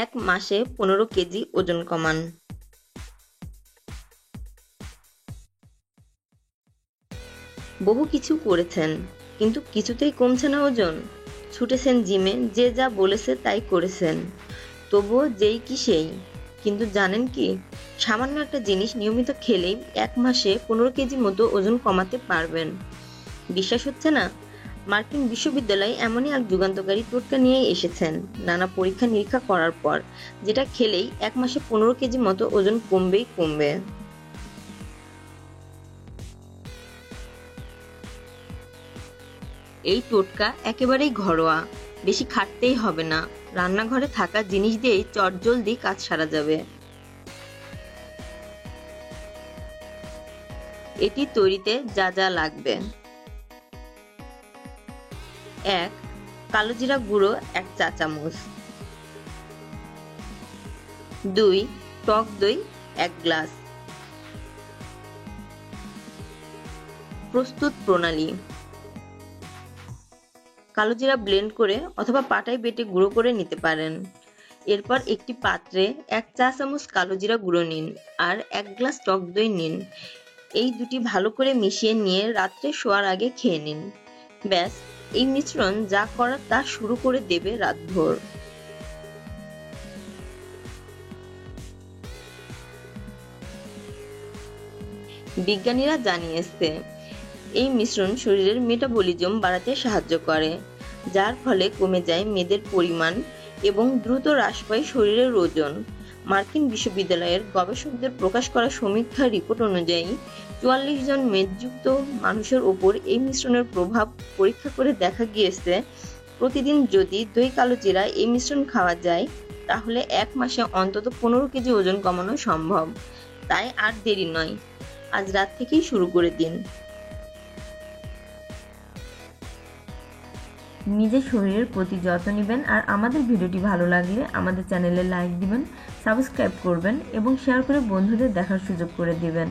এক মাসে 15 কেজি ওজন কমান। বহু কিছু করেছেন, কিন্তু কিছুতেই কমছে না ওজন। ছুটেছেন জিমে, যে যা বলেছে তাই করেছেন, তবুও যেই কি সেই। কিন্তু জানেন কি, সামান্য একটা জিনিস নিয়মিত খেলেই 1 মাসে 15 কেজি মতো ওজন কমাতে পারবেন। বিশ্বাস হচ্ছে না? মার্কিন বিশ্ববিদ্যালয় এমনই এক যুগান্তকারী টোটকা নিয়েই এসেছেন নানা পরীক্ষা নিরীক্ষা করার পর, যেটা খেলেই 1 মাসে 15 কেজি মতো ওজন কমবেই কমবে। এই টোটকা একেবারেই ঘরোয়া, বেশি খাটতেই হবে না। রান্নাঘরে থাকা জিনিস দিয়েই চটজলদি কাজ সারা যাবে। এটি তৈরিতে যা যা লাগবে: 1. কালোজিরা গুঁড়ো 1 চা চামচ। 2. টক দই 1 গ্লাস। প্রস্তুত প্রণালী: কালোজিরা ব্লেন্ড করে অথবা পাটায় বেটে গুঁড়ো করে নিতে পারেন। এরপর একটি পাত্রে 1 চা চামচ কালোজিরা গুঁড়ো নিন আর 1 গ্লাস টক দই নিন। এই দুটি ভালো করে মিশিয়ে নিয়ে রাত্রে শোয়ার আগে খেয়ে নিন। ব্যাস, এই মিশ্রণ যা করার তা শুরু করে দেবে রাতভর। বিজ্ঞানীরা জানিয়েছে, এই মিশ্রণ শরীরের মেটাবলিজম বাড়াতে সাহায্য করে, যার ফলে কমে যায় মেদের পরিমাণ এবং দ্রুত হ্রাস পায় শরীরের ওজন। মার্কিন বিশ্ববিদ্যালয়ের গবেষকদের প্রকাশ করা সমীক্ষা রিপোর্ট অনুযায়ী 44 জন মেদযুক্ত মানুষের ওপর এই মিশ্রণের প্রভাব পরীক্ষা করে দেখা গিয়েছে, প্রতিদিন যদি 2 কালোজিরা এই মিশ্রণ খাওয়া যায় তাহলে 1 মাসে অন্তত 15 কেজি ওজন কমানো সম্ভব। তাই আর দেরি নয়, আজ রাত থেকেই শুরু করে দিন। নিজের শরীরের প্রতি যত্ন নেবেন। আর আমাদের ভিডিওটি ভালো লাগলে আমাদের চ্যানেলে লাইক দিবেন, সাবস্ক্রাইব করবেন এবং শেয়ার করে বন্ধুদের দেখার সুযোগ করে দিবেন।